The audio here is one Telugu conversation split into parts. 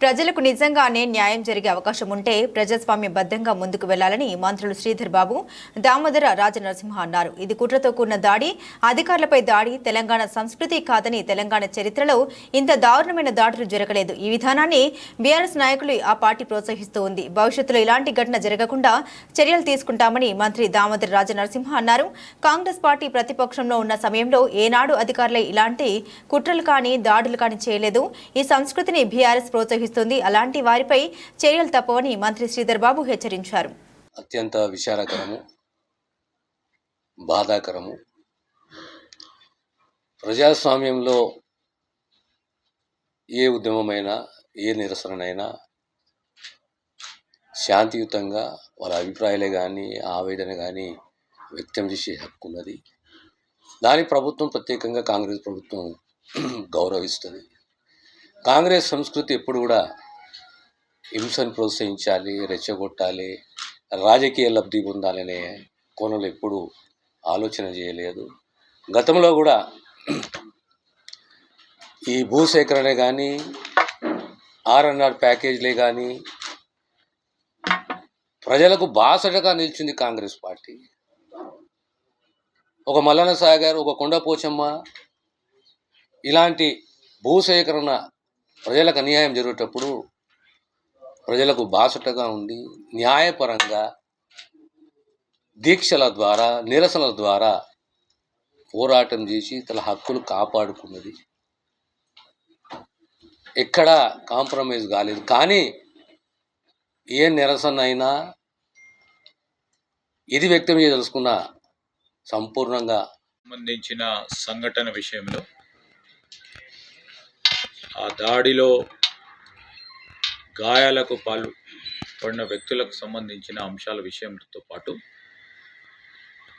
ప్రజలకు నిజంగానే న్యాయం జరిగే అవకాశం ఉంటే ప్రజాస్వామ్యబద్ధంగా ముందుకు వెళ్లాలని మంత్రులు శ్రీధర్ బాబు, దామోదర రాజనరసింహ అన్నారు. ఇది కుట్రతో కూడిన దాడి, అధికారులపై దాడి తెలంగాణ సంస్కృతి కాదని, తెలంగాణ చరిత్రలో ఇంత దారుణమైన దాడులు జరగలేదు. ఈ విధానాన్ని బీఆర్ఎస్ నాయకులు ఆ పార్టీ ప్రోత్సహిస్తూ ఉంది. భవిష్యత్తులో ఇలాంటి ఘటన జరగకుండా చర్యలు తీసుకుంటామని మంత్రి దామోదర రాజనరసింహ అన్నారు. కాంగ్రెస్ పార్టీ ప్రతిపక్షంలో ఉన్న సమయంలో ఏనాడు అధికారులై ఇలాంటి కుట్రలు కానీ దాడులు కానీ చేయలేదు. ఈ సంస్కృతిని బీఆర్ఎస్ ప్రోత్సహిస్తుంది. అలాంటి వారిపై చర్యలు తప్పవని మంత్రి శ్రీధర్ బాబు హెచ్చరించారు. అత్యంత విచారకరము, బాధాకరము. ప్రజాస్వామ్యంలో ఏ ఉద్యమమైనా, ఏ నిరసనైనా శాంతియుతంగా వాళ్ళ అభిప్రాయాలే కానీ, ఆవేదన కానీ వ్యక్తం చేసే హక్కు ఉన్నది. దాని ప్రభుత్వం, ప్రత్యేకంగా కాంగ్రెస్ ప్రభుత్వం గౌరవిస్తుంది. కాంగ్రెస్ సంస్కృతి ఎప్పుడు కూడా హింసను ప్రోత్సహించాలి, రెచ్చగొట్టాలి, రాజకీయ లబ్ధి పొందాలనే కోణంలో ఎప్పుడు ఆలోచన చేయలేదు. గతంలో కూడా ఈ భూసేకరణ కానీ, ఆర్ఎన్ఆర్ ప్యాకేజీలే కానీ ప్రజలకు బాసటగా నిలిచింది కాంగ్రెస్ పార్టీ. ఒక మల్లన్న సాగర్, ఒక కొండపోచమ్మ ఇలాంటి భూసేకరణ ప్రజలకు అన్యాయం జరిగేటప్పుడు ప్రజలకు బాసటగా ఉంది. న్యాయపరంగా దీక్షల ద్వారా, నిరసనల ద్వారా పోరాటం చేసి తన హక్కులు కాపాడుకున్నది. ఎక్కడా కాంప్రమైజ్ కాలేదు. కానీ ఏ నిరసన అయినా ఇది వ్యక్తం చేయదలుచుకున్న సంపూర్ణంగా సంబంధించిన సంఘటన విషయంలో ఆ దాడిలో గాయాలకు పాల్పడిన వ్యక్తులకు సంబంధించిన అంశాల విషయంతో పాటు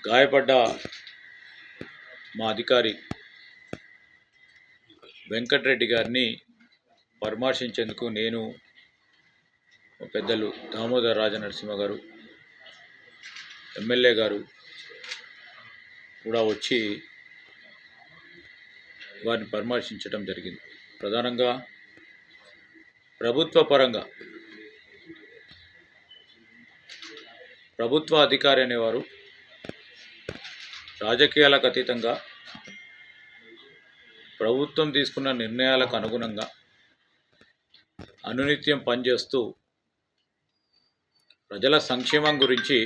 గాయపడ్డ మా అధికారి వెంకటరెడ్డి గారిని పరామర్శించేందుకు నేను, పెద్దలు దామోదర రాజనరసింహ గారు, ఎమ్మెల్యే గారు కూడా వచ్చి వారిని పరామర్శించడం జరిగింది. ప్రధానంగా ప్రభుత్వ అధికారి అనేవారు రాజకీయాలకు అతీతంగా ప్రభుత్వం తీసుకున్న నిర్ణయాలకు అనుగుణంగా అనునిత్యం పనిచేస్తూ ప్రజల సంక్షేమం గురించి